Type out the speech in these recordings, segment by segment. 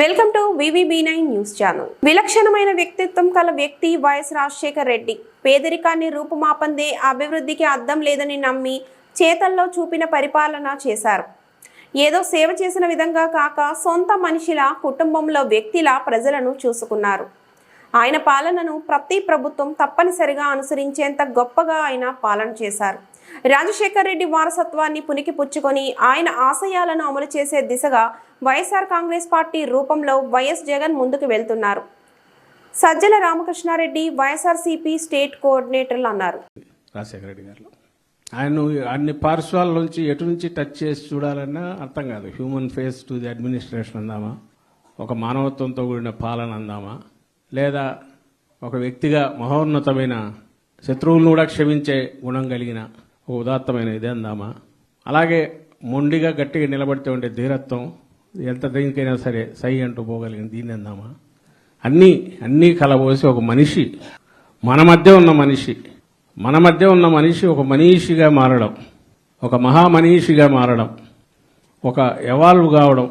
Welcome to VVB9 news channel. విలక్షణమైన వ్యక్తిత్వం కల వ్యక్తి వైఎస్ రాజశేఖర్ రెడ్డి. పేదరికాన్ని రూపుమాపందే అభివృద్ధికి అద్దం లేదని నమ్మి చేతల్లో చూపిన పరిపాలన చేశారు. ఏదో సేవ చేసిన విధంగా కాక సొంత మనిషిలా, కుటుంబంలో వ్యక్తిలా ప్రజలను చూసుకున్నారు. ఆయన పాలనను ప్రతి ప్రభుత్వం తప్పనిసరిగా అనుసరించేంత గొప్పగా ఆయన పాలన చేశారు. రాజశేఖర్ రెడ్డి వారసత్వాన్ని పునికి పుచ్చుకొని ఆయన ఆశయాలను అమలు చేసే దిశగా వైఎస్ఆర్ కాంగ్రెస్ పార్టీ రూపంలో వైఎస్ జగన్ ముందుకు వెళ్తున్నారు. సజ్జల రామకృష్ణారెడ్డి వైఎస్ఆర్సీపీ స్టేట్ కోఆర్డినేటర్లు అన్నారు. రాజశేఖర రెడ్డి గారు ఆయన అన్ని పార్శ్వాల నుంచి ఎటు నుంచి టచ్ చేసి చూడాలన్నా అర్థం కాదు. Human face to the administration అందామా, ఒక మానవత్వంతో కూడిన పాలన అందామా, లేదా ఒక వ్యక్తిగా మహోన్నతమైన శత్రువులను కూడా క్షమించే గుణం కలిగిన ఒక ఉదాత్తమైన ఇదే అందామా, అలాగే మొండిగా గట్టిగా నిలబడితే ఉండే ధీరత్వం, ఎంత దేనికైనా సరే సై అంటూ పోగలిగిన దీన్ని అందామా, అన్నీ కలబోసి ఒక మనిషి, మన మధ్య ఉన్న మనిషి ఒక మనీషిగా మారడం, ఒక మహామనీషిగా మారడం, ఒక ఎవాల్వ్ కావడం,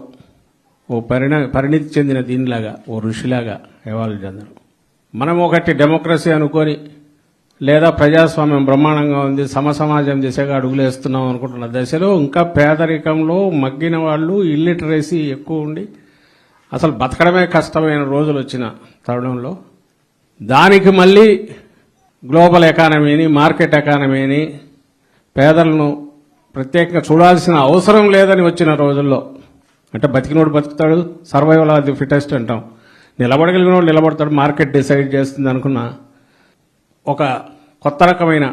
ఓ పరిణితి చెందిన దీనిలాగా, ఓ ఋషిలాగా ఎవాల్వ్ చెందడం. మనం ఒకటి డెమోక్రసీ అనుకొని లేదా ప్రజాస్వామ్యం బ్రహ్మాండంగా ఉంది, సమసమాజం దిశగా అడుగులేస్తున్నాం అనుకుంటున్న దశలో ఇంకా పేదరికంలో మగ్గిన వాళ్ళు, ఇల్లిటరసీ ఎక్కువ ఉండి అసలు బతకడమే కష్టమైన రోజులు వచ్చిన తరుణంలో దానికి మళ్ళీ గ్లోబల్ ఎకానమీని, మార్కెట్ ఎకానమీని, పేదలను ప్రత్యేకంగా చూడాల్సిన అవసరం లేదని వచ్చిన రోజుల్లో, అంటే బతికినోడు బతుకుతాడు, సర్వైవల్ ఆఫ్ ది ఫిటెస్ట్ అంటాం, నిలబడగలిగినోడు నిలబడతాడు, మార్కెట్ డిసైడ్ చేస్తుంది అనుకున్న ఒక కొత్త రకమైన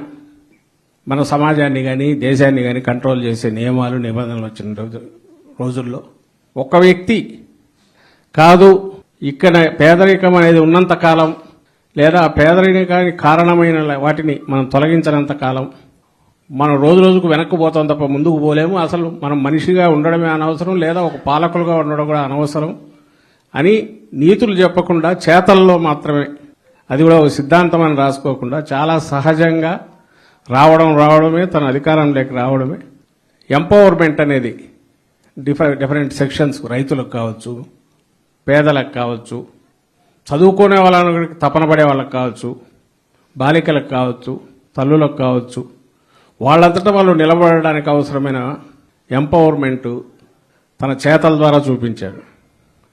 మన సమాజాన్ని కానీ దేశాన్ని కానీ కంట్రోల్ చేసే నియమాలు, నిబంధనలు వచ్చిన రోజుల్లో ఒక వ్యక్తి కాదు, ఇక్కడ పేదరికం అనేది ఉన్నంత కాలం, లేదా ఆ పేదరికానికి కారణమైన వాటిని మనం తొలగించినంత కాలం మనం రోజు రోజుకు వెనక్కి పోతాం తప్ప ముందుకు పోలేము. అసలు మనం మనిషిగా ఉండడమే అనవసరం, లేదా ఒక పాలకులుగా ఉండడం కూడా అనవసరం అని నీతులు చెప్పకుండా చేతల్లో మాత్రమే, అది కూడా ఒక సిద్ధాంతం అని రాసుకోకుండా చాలా సహజంగా రావడమే, తన అధికారంలోకి రావడమే. ఎంపవర్మెంట్ అనేది డిఫరెంట్ సెక్షన్స్, రైతులకు కావచ్చు, పేదలకు కావచ్చు, చదువుకునే వాళ్ళకి తపన పడే వాళ్ళకి కావచ్చు, బాలికలకు కావచ్చు, తల్లులకు కావచ్చు, వాళ్ళంతటా వాళ్ళు నిలబడడానికి అవసరమైన ఎంపవర్మెంట్ తన చేతల ద్వారా చూపించాడు.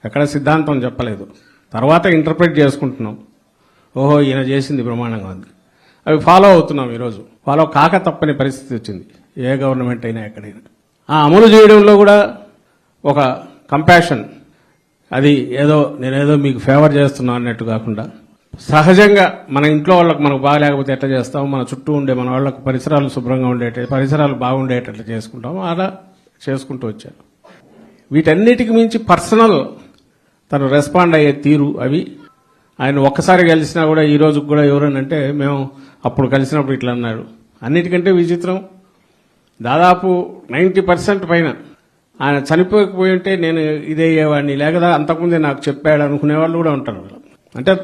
ఎక్కడ సిద్ధాంతం చెప్పలేదు. తర్వాత ఇంటర్ప్రిట్ చేసుకుంటున్నాం, ఓహో ఈయన చేసింది బ్రహ్మాండంగా ఉంది, అవి ఫాలో అవుతున్నాం. ఈరోజు ఫాలో కాక తప్పని పరిస్థితి వచ్చింది ఏ గవర్నమెంట్ అయినా ఎక్కడైనా. ఆ అమలు చేయడంలో కూడా ఒక కంపాషన్, అది నేనేదో మీకు ఫేవర్ చేస్తున్నా అన్నట్టు కాకుండా సహజంగా మన ఇంట్లో వాళ్ళకి మనకు బాగలేకపోతే ఎట్లా చేస్తాం, మన చుట్టూ ఉండే మన వాళ్ళకు పరిసరాలు శుభ్రంగా పరిసరాలు బాగుండేటట్లు చేసుకుంటాం, అలా చేసుకుంటూ వచ్చారు. వీటన్నిటికి మించి పర్సనల్ తను రెస్పాండ్ అయ్యే తీరు, అవి ఆయన ఒక్కసారి కలిసినా కూడా ఈ రోజు కూడా ఎవరనంటే మేము అప్పుడు కలిసినప్పుడు ఇట్లా అన్నారు. అన్నిటికంటే విచిత్రం, దాదాపు 90% పైన ఆయన చనిపోకపోయి ఉంటే నేను ఇదే అయ్యేవాడిని, లేదా అంతకుముందే నాకు చెప్పాడు అనుకునే వాళ్ళు కూడా ఉంటారు. అంటే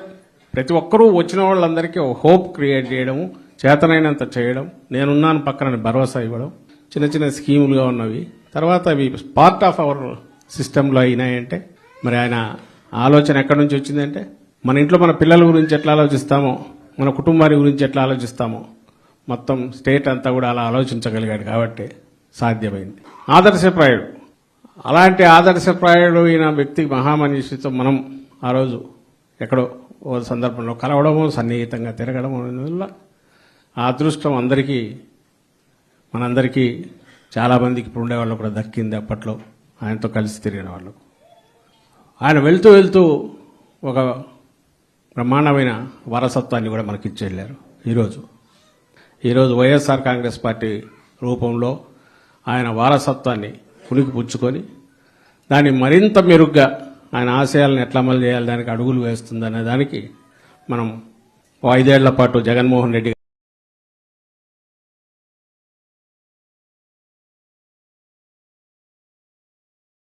ప్రతి ఒక్కరూ వచ్చిన వాళ్ళందరికీ ఒక హోప్ క్రియేట్ చేయడము, చేతనైనంత చేయడం, నేనున్నాను పక్కన భరోసా ఇవ్వడం, చిన్న చిన్న స్కీములుగా ఉన్నవి. తర్వాత అవి పార్ట్ ఆఫ్ అవర్ సిస్టంలో అయినాయంటే మరి ఆయన ఆలోచన ఎక్కడి నుంచి వచ్చిందంటే, మన ఇంట్లో మన పిల్లల గురించి ఎట్లా ఆలోచిస్తామో, మన కుటుంబాన్ని గురించి ఎట్లా ఆలోచిస్తామో మొత్తం స్టేట్ అంతా కూడా అలా ఆలోచించగలిగాడు కాబట్టి సాధ్యమైంది. ఆదర్శప్రాయుడు, అలాంటి ఆదర్శప్రాయుడు అయిన వ్యక్తి, మహామనిషితో మనం ఆ రోజు ఎక్కడో ఓ సందర్భంలో కలవడము, సన్నిహితంగా తిరగడం వల్ల ఆ అదృష్టం మనందరికీ చాలామందికి ఇప్పుడు ఉండేవాళ్ళు కూడా దక్కింది. అప్పట్లో ఆయనతో కలిసి తిరిగిన వాళ్ళకు ఆయన వెళ్తూ ఒక బ్రహ్మాండమైన వారసత్వాన్ని కూడా మనకి ఇచ్చేళ్ళారు. ఈరోజు వైఎస్ఆర్ కాంగ్రెస్ పార్టీ రూపంలో ఆయన వారసత్వాన్ని పులికి పుచ్చుకొని దాన్ని మరింత మెరుగ్గా ఆయన ఆశయాలను ఎట్లా అమలు చేయాలి, దానికి అడుగులు వేస్తుందనే దానికి మనం 5 ఏళ్ల పాటు జగన్మోహన్ రెడ్డి